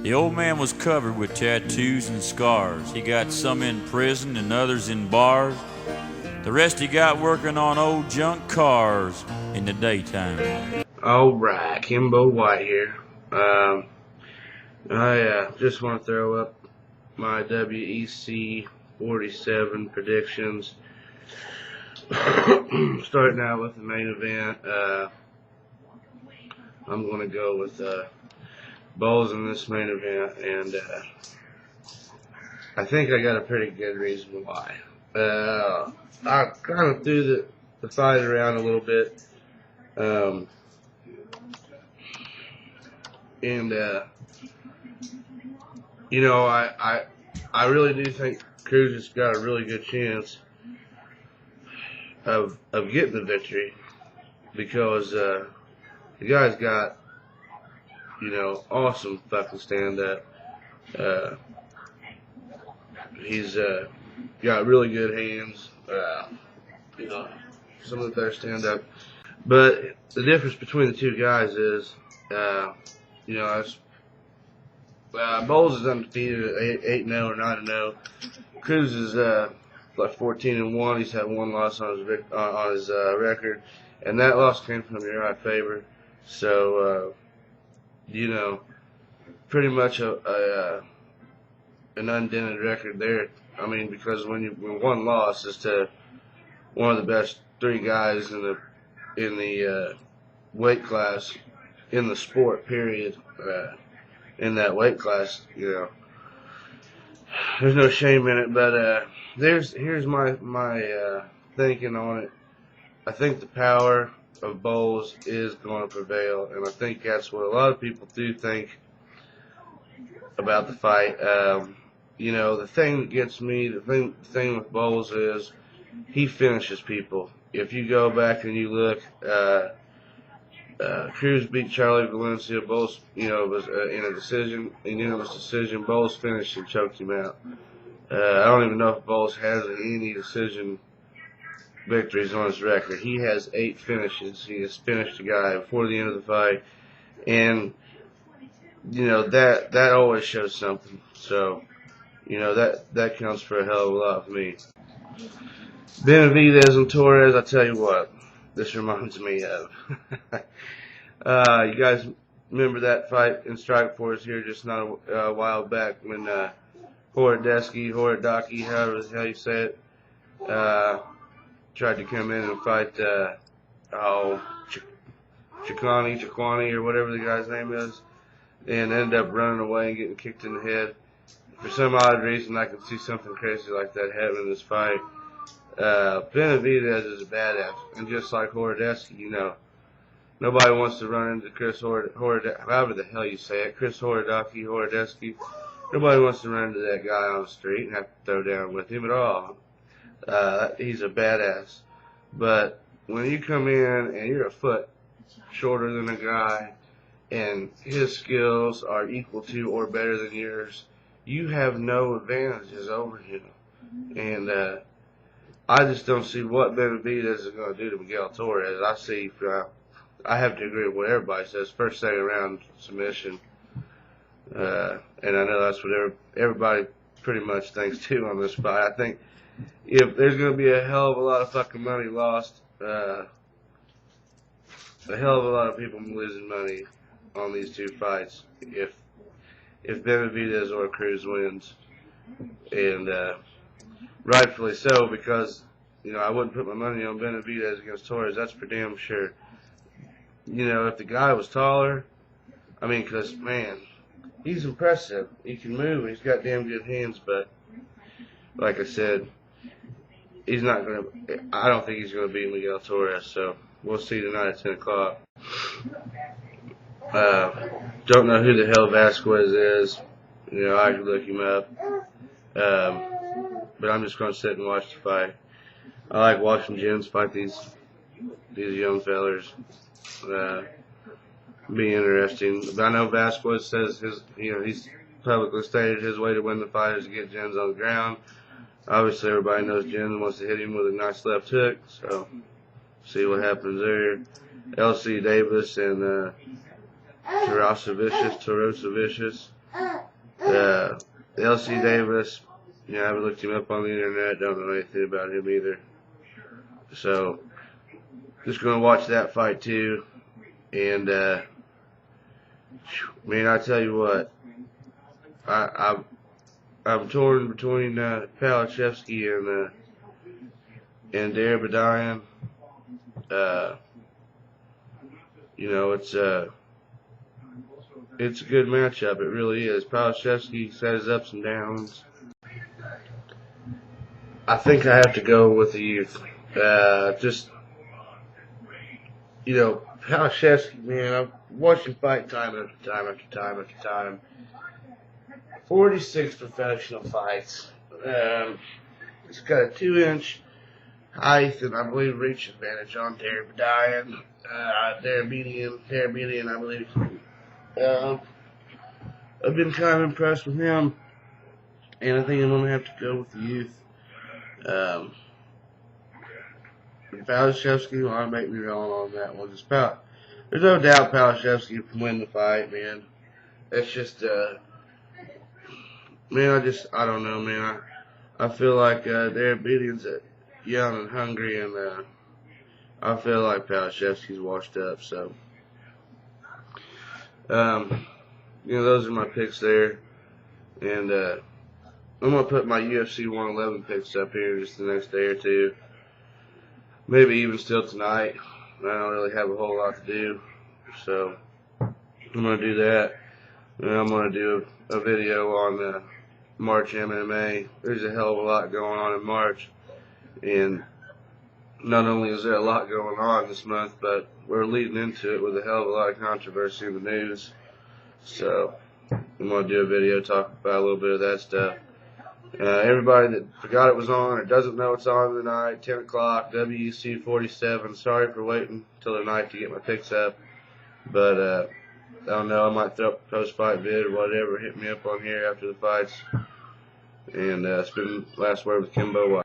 The old man was covered with tattoos and scars. He got some in prison and others in bars. The rest he got working on old junk cars in the daytime. Alright, Kimbo White here. I just want to throw up my WEC 47 predictions. Starting out with the main event, I'm going to go with Bulls in this main event, and I think I got a pretty good reason why. I kind of threw the fight around a little bit, and you know, I really do think Cruz has got a really good chance of getting the victory, because the guy's got, you know, awesome fucking stand-up. He's got really good hands. You know, some of the better stand-up. But the difference between the two guys is, you know, Bowles is undefeated at 8-0 or 9-0. Cruz is like 14-1. He's had one loss on his record, and that loss came from Uriah Faber. So, you know, pretty much an undented record there. I mean, because when one loss is to one of the best three guys in the weight class in the sport, period. In that weight class, you know, there's no shame in it. But here's my thinking on it. I think the power of Bowles is going to prevail, and I think that's what a lot of people do think about the fight. You know, the thing that gets me, the thing with Bowles is he finishes people. If you go back and you look, Cruz beat Charlie Valencia. Bowles, you know, was in a decision, a unanimous decision. Bowles finished and choked him out. I don't even know if Bowles has any decision victories on his record. He has 8 finishes. He has finished a guy before the end of the fight, and you know that always shows something. So, you know, that counts for a hell of a lot for me. Benavidez and Torres, I tell you what, this reminds me of. You guys remember that fight in Strikeforce here just not a while back when Horodaki, however the hell you say it, tried to come in and fight Chikani, or whatever the guy's name is, and ended up running away and getting kicked in the head. For some odd reason, I could see something crazy like that happen in this fight. Benavidez is a badass, and just like Horodaki, you know, nobody wants to run into Chris however the hell you say it, Chris Horodaki. Nobody wants to run into that guy on the street and have to throw down with him at all. He's a badass. But when you come in and you're a foot shorter than a guy, and his skills are equal to or better than yours, you have no advantages over him. And I just don't see what Benavidez is going to do to Miguel Torres. I have to agree with what everybody says. First, second round submission. And I know that's what everybody pretty much thinks too on this fight. I think if there's going to be a hell of a lot of fucking money lost, a hell of a lot of people losing money on these two fights if Benavidez or Cruz wins. And rightfully so, because, you know, I wouldn't put my money on Benavidez against Torres. That's for damn sure. You know, if the guy was taller, I mean, because, man, he's impressive. He can move. He's got damn good hands, but like I said, he's not going to, I don't think he's going to beat Miguel Torres, so we'll see tonight at 10 o'clock. Don't know who the hell Vasquez is. You know, I could look him up. But I'm just going to sit and watch the fight. I like watching gyms fight these young fellers. Be interesting. But I know Vasquez says he's publicly stated his way to win the fight is to get Jens on the ground. Obviously, everybody knows Jens wants to hit him with a nice left hook, so see what happens there. LC Davis and Tarosavicius. LC Davis, I haven't looked him up on the internet. Don't know anything about him either. So, just going to watch that fight too. And, man, I tell you what, I'm torn between Palachevsky and Darabedian. It's a good matchup. It really is. Palachevsky had his ups and downs. I think I have to go with the youth. Palachevsky, man, I've watched him fight time after time after time after time. 46 professional fights. He's got a 2-inch height and I believe reach advantage on Darabedian. Darabedian, I believe. I've been kind of impressed with him, and I think I'm going to have to go with the youth. Palachevsky will make me wrong on that one. There's no doubt Palachevsky can win the fight, man. It's just, I don't know, man. I feel like Darabedian's young and hungry, and I feel like Palachevsky's washed up, so. Those are my picks there. And I'm going to put my UFC 111 picks up here just the next day or two. Maybe even still tonight. I don't really have a whole lot to do. So I'm going to do that. And I'm going to do a video on March MMA. There's a hell of a lot going on in March. And not only is there a lot going on this month, but we're leading into it with a hell of a lot of controversy in the news. So I'm going to do a video talking about a little bit of that stuff. Everybody that forgot it was on or doesn't know it's on tonight, 10 o'clock, WEC 47. Sorry for waiting till tonight to get my picks up. But I don't know, I might throw up a post-fight vid or whatever. Hit me up on here after the fights. And it's been Last Word with Kimbo.